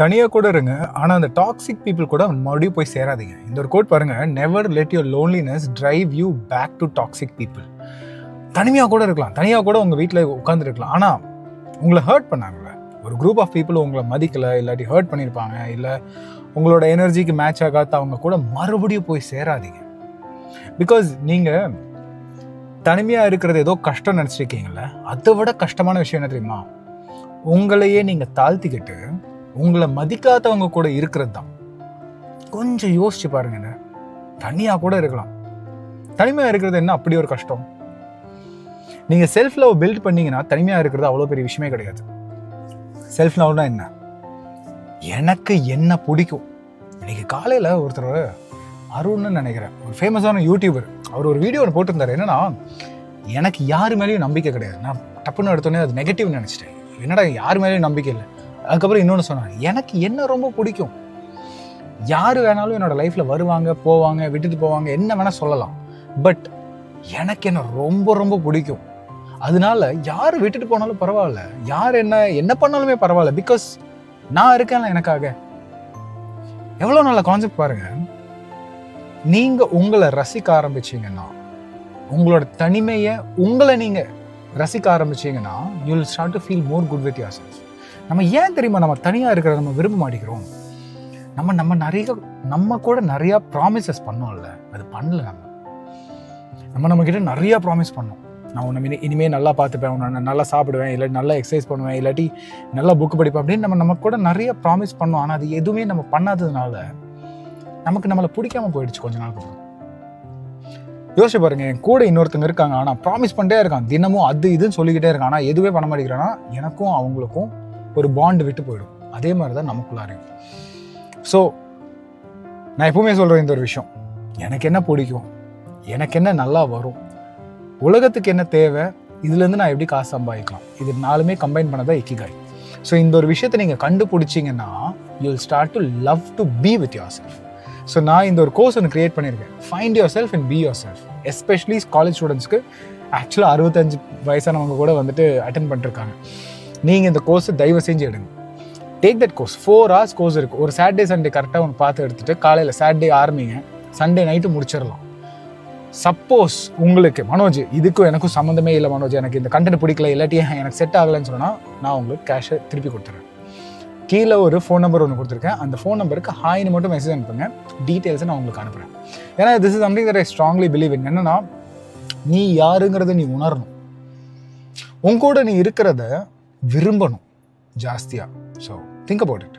தனியாக கூட இருங்க, ஆனால் அந்த டாக்ஸிக் பீப்புள் கூட மறுபடியும் போய் சேராதீங்க. இந்த ஒரு கோட் பாருங்க, never let your loneliness drive you back to toxic people. தனிமையாக கூட இருக்கலாம், தனியாக கூட உங்கள் வீட்டில் உட்காந்துருக்கலாம், ஆனால் உங்களை ஹர்ட் பண்ணாங்கல்ல, ஒரு குரூப் ஆஃப் பீப்புள் உங்களை மதிக்கலை, இல்லாட்டி ஹர்ட் பண்ணியிருப்பாங்க, இல்லை உங்களோட எனர்ஜிக்கு மேட்ச் ஆகாத அவங்க கூட மறுபடியும் போய் சேராதீங்க. பிகாஸ் நீங்கள் தனிமையாக இருக்கிறது ஏதோ கஷ்டம் நினச்சிருக்கீங்கள, அதை விட கஷ்டமான விஷயம் என்ன தெரியுமா? உங்களையே நீங்கள் தாழ்த்திக்கிட்டு உங்களை மதிக்காதவங்க கூட இருக்கிறது தான். கொஞ்சம் யோசிச்சு பாருங்க, தனியாக கூட இருக்கலாம். தனிமையாக இருக்கிறது என்ன அப்படி ஒரு கஷ்டம்? நீங்கள் செல்ஃப் லவ் பில்ட் பண்ணீங்கன்னா தனிமையாக இருக்கிறது அவ்வளோ பெரிய விஷயமே கிடையாது. செல்ஃப் லவ்னா என்ன? எனக்கு என்ன பிடிக்கும். இன்னைக்கு காலையில் ஒருத்தர் அருண்னு நினைக்கிறேன், ஒரு ஃபேமஸான யூடியூபர், அவர் ஒரு வீடியோ போட்டிருந்தார். என்னன்னா, எனக்கு யாரு மேலேயும் நம்பிக்கை கிடையாது. நான் டப்புன்னு எடுத்தோன்னே அது நெகட்டிவ் நினச்சிட்டேன். என்னடா யாரு மேலேயும் நம்பிக்கை இல்லை. அதுக்கப்புறம் இன்னொன்று சொன்னாங்க, எனக்கு என்ன ரொம்ப பிடிக்கும். யார் வேணாலும் என்னோட லைஃப்பில் வருவாங்க, போவாங்க, விட்டுட்டு போவாங்க, என்ன வேணால் சொல்லலாம். பட் எனக்கு என்ன ரொம்ப ரொம்ப பிடிக்கும். அதனால யார் விட்டுட்டு போனாலும் பரவாயில்ல, யார் என்ன பண்ணாலுமே பரவாயில்ல, பிகாஸ் நான் இருக்கேன்ல எனக்காக. எவ்வளோ நல்ல கான்செப்ட் பாருங்க. நீங்கள் உங்களை ரசிக்க ஆரம்பிச்சிங்கன்னா, உங்களோட தனிமையை உங்களை நீங்கள் ரசிக்க ஆரம்பிச்சிங்கன்னா, you will start to feel more good with yourself. நம்ம ஏன் தெரியுமா நம்ம தனியாக இருக்கிறத நம்ம விரும்ப மாட்டேங்கிறோம்? நம்ம கூட நிறையா ப்ராமிசஸ் பண்ணோம்ல, அது பண்ணல. நம்மக்கிட்ட நிறையா ப்ராமிஸ் பண்ணோம். நான் உன்னை இனிமேல் நல்லா பார்த்துப்பேன், நான் நல்லா சாப்பிடுவேன், இல்லாட்டி நல்லா எக்ஸசைஸ் பண்ணுவேன், இல்லாட்டி நல்லா புக்கு படிப்பேன் அப்படின்னு நம்ம கூட நிறைய ப்ராமிஸ் பண்ணோம். ஆனால் அது எதுவுமே நம்ம பண்ணாததுனால நம்மளை பிடிக்காம போயிடுச்சு கொஞ்ச நாளுக்கு அப்புறம். யோசிச்சு பாருங்க, என் கூட இன்னொருத்தங்க இருக்காங்க, ஆனால் ப்ராமிஸ் பண்ணிட்டே இருக்கான், தினமும் அது இதுன்னு சொல்லிக்கிட்டே இருக்கான், ஆனால் எதுவுமே பண்ண மாட்டேங்கிறான்னா எனக்கும் அவங்களுக்கும் ஒரு பாண்டு விட்டு போயிடும். அதே மாதிரி தான் நமக்குள்ளாரையும். ஸோ நான் எப்பவுமே சொல்கிறேன் இந்த ஒரு விஷயம், எனக்கு என்ன பிடிக்கும், எனக்கு என்ன நல்லா வரும், உலகத்துக்கு என்ன தேவை, இதுலேருந்து நான் எப்படி காசு சம்பாதிக்கலாம், இது நாலுமே கம்பைன் பண்ணதான் இக்கிகாய். ஸோ இந்த ஒரு விஷயத்தை நீங்கள் கண்டுபிடிச்சிங்கன்னா you will start to love to be with yourself. So நான் இந்த ஒரு கோர்ஸ் ஒன்று கிரியேட் பண்ணியிருக்கேன், find yourself and be yourself. Especially college ஸ்டூடெண்ட்ஸ்க்கு, ஆக்சுவலாக 65 வயசானவங்க கூட வந்துட்டு அட்டென்ட் பண்ணிருக்காங்க. நீங்கள் இந்த கோர்ஸை தயவு செஞ்சு எடுங்க. Take that course. 4 hours course இருக்குது. ஒரு சாட்டர்டே சண்டே கரெக்டாக ஒன்று பார்த்து எடுத்துகிட்டு காலையில் சாட்டர்டே ஆரம்பிங்க, சண்டே நைட்டு முடிச்சிடலாம். சப்போஸ் உங்களுக்கு மனோஜ் இதுக்கும் எனக்கும் சம்மந்தமே இல்லை, மனோஜ் எனக்கு இந்த கண்டென்ட் பிடிக்கல, இல்லாட்டி எனக்கு செட் ஆகலைன்னு சொன்னால் நான் உங்களுக்கு கேஷை திருப்பி கொடுத்துறேன். கீழே ஒரு ஃபோன் நம்பர் ஒன்று கொடுத்துருக்கேன், அந்த ஃபோன் நம்பருக்கு ஹாய்னு மட்டும் மெசேஜ் அனுப்புங்க, டீட்டெயில்ஸை நான் உங்களுக்கு அனுப்புகிறேன். ஏன்னா this is something that I strongly believe in. என்னன்னா, நீ யாருங்கிறத நீ உணரணும், உன் கூட நீ இருக்கிறத விரும்பணும் ஜாஸ்தியாக. So think about it.